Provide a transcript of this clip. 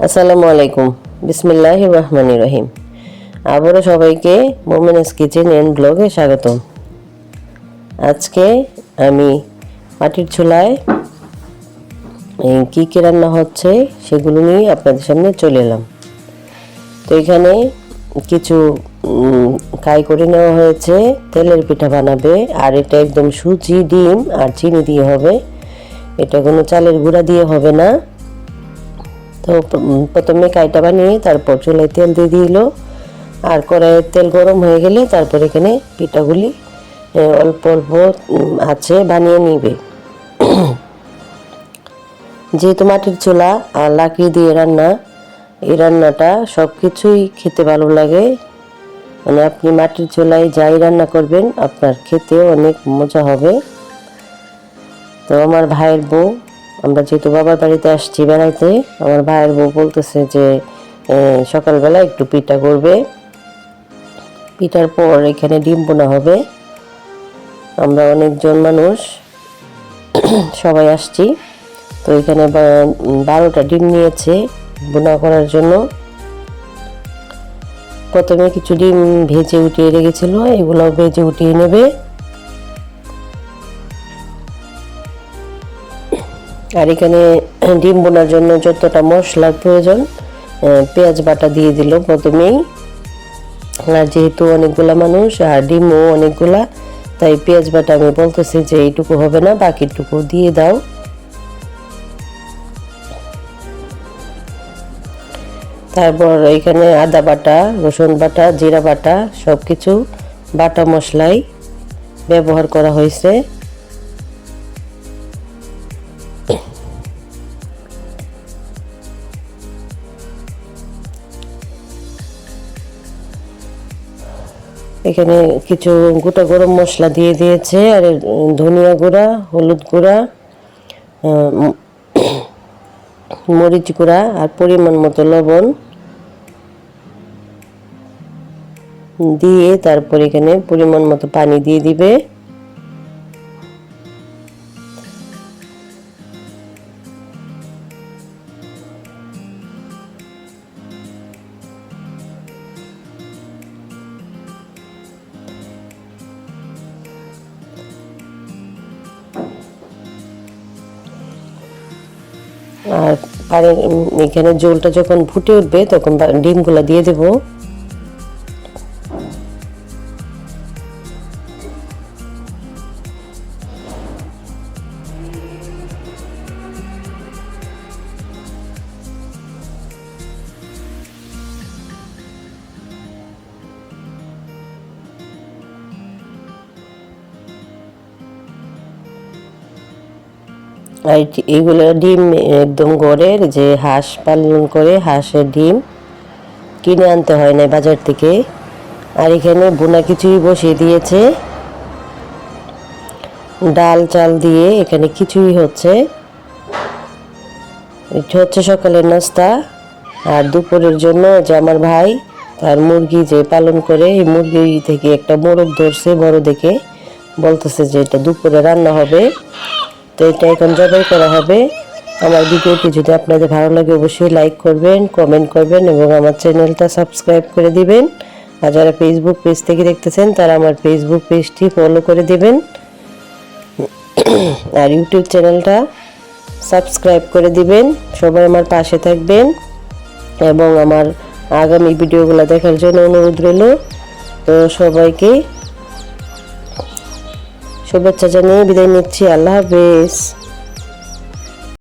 আসসালামু আলাইকুম। বিসমিল্লাহির রহমানির রহিম। আবারও সবাইকে মোমেনাস কিচেন এন্ড ব্লগে স্বাগতম। আজকে আমি মাটির চুলায় কী কী রান্না হচ্ছে সেগুলো নিয়ে আপনাদের সামনে চলে এলাম। তো এখানে কিছু কাই করে নেওয়া হয়েছে, তেলের পিঠা বানাবে। আর এটা একদম সুজি, ডিম আর চিনি দিয়ে হবে, এটা কোনো চালের গুঁড়া দিয়ে হবে না। তো প্রথমে কাইটা বানিয়ে তারপর চুলায় তেল দিয়ে দিল, আর কড়াইয়ের তেল গরম হয়ে গেলে তারপর এখানে পিঠাগুলি অল্প অল্প আছে বানিয়ে নিবে। যেহেতু মাটির চুলা আর লাকড়ি দিয়ে রান্না, এই রান্নাটা সব কিছুই খেতে ভালো লাগে। মানে আপনি মাটির চুলায় যাই রান্না করবেন আপনার খেতেও অনেক মজা হবে। তো আমার ভাইয়ের বউ, আমরা যেহেতু বাবার বাড়িতে আসছি বেড়াইতে, আমার ভাইয়ের বউ বলতেছে যে সকালবেলা একটু পিঠা করবে। পিঠার পর এখানে ডিম বোনা হবে। আমরা অনেকজন মানুষ সবাই আসছি। তো এখানে 12টা ডিম নিয়েছে বোনা করার জন্য। প্রথমে কিছু ডিম ভেজে উঠিয়ে রেখেছিল, এগুলোও ভেজে উঠিয়ে নেবে। আর এখানে ডিম বোনার জন্য যতটা মশলার প্রয়োজন পেঁয়াজ বাটা দিয়ে দিল প্রথমেই। আর যেহেতু অনেকগুলা মানুষ আর ডিমও অনেকগুলা, তাই পেঁয়াজ বাটা আমি বলতেছি যে এইটুকু হবে না, বাকিটুকু দিয়ে দাও। তারপর এখানে আদা বাটা, রসুন বাটা, জিরা বাটা সব কিছু বাটা মশলাই ব্যবহার করা হয়েছে। এখানে কিছু গোটা গরম মশলা দিয়ে দিয়েছে, আর ধনিয়া গুঁড়া, হলুদ গুঁড়া, মরিচ গুঁড়া আর পরিমাণ মতো লবণ দিয়ে তারপর এখানে পরিমাণ মতো পানি দিয়ে দিবে। আর এখানে ঝোলটা যখন ফুটে উঠবে তখন ডিমগুলা দিয়ে দেব। আর এইগুলো ডিম একদম ঘরের, যে হাঁস পালন করে হাঁসের ডিম কিনে আনতে হয় না বাজার থেকে। আর এখানে বোনা কিছুই বসিয়ে দিয়েছে, ডাল চাল দিয়ে এখানে কিছুই হচ্ছে। এটা হচ্ছে সকালের নাস্তা। আর দুপুরের জন্য যে আমার ভাই তার মুরগি যে পালন করে, এই মুরগি থেকে একটা মোরগ ধরছে বড় দেখে, বলতেছে যে এটা দুপুরে রান্না হবে। তো এটা এখন জবাই করা হবে। আমার ভিডিওটি যদি আপনাদের ভালো লাগে অবশ্যই লাইক করবেন, কমেন্ট করবেন এবং আমার চ্যানেলটা সাবস্ক্রাইব করে দিবেন। আর যারা ফেসবুক পেজ থেকে দেখতেছেন তারা আমার ফেসবুক পেজটি ফলো করে দিবেন, আর ইউটিউব চ্যানেলটা সাবস্ক্রাইব করে দিবেন। সবাই আমার পাশে থাকবেন এবং আমার আগামী ভিডিওগুলো দেখার জন্য অনুরোধ রইল। তো সবাইকে শুভেচ্ছা জানিয়ে বিদায় নিচ্ছি। আল্লাহ হাফেজ।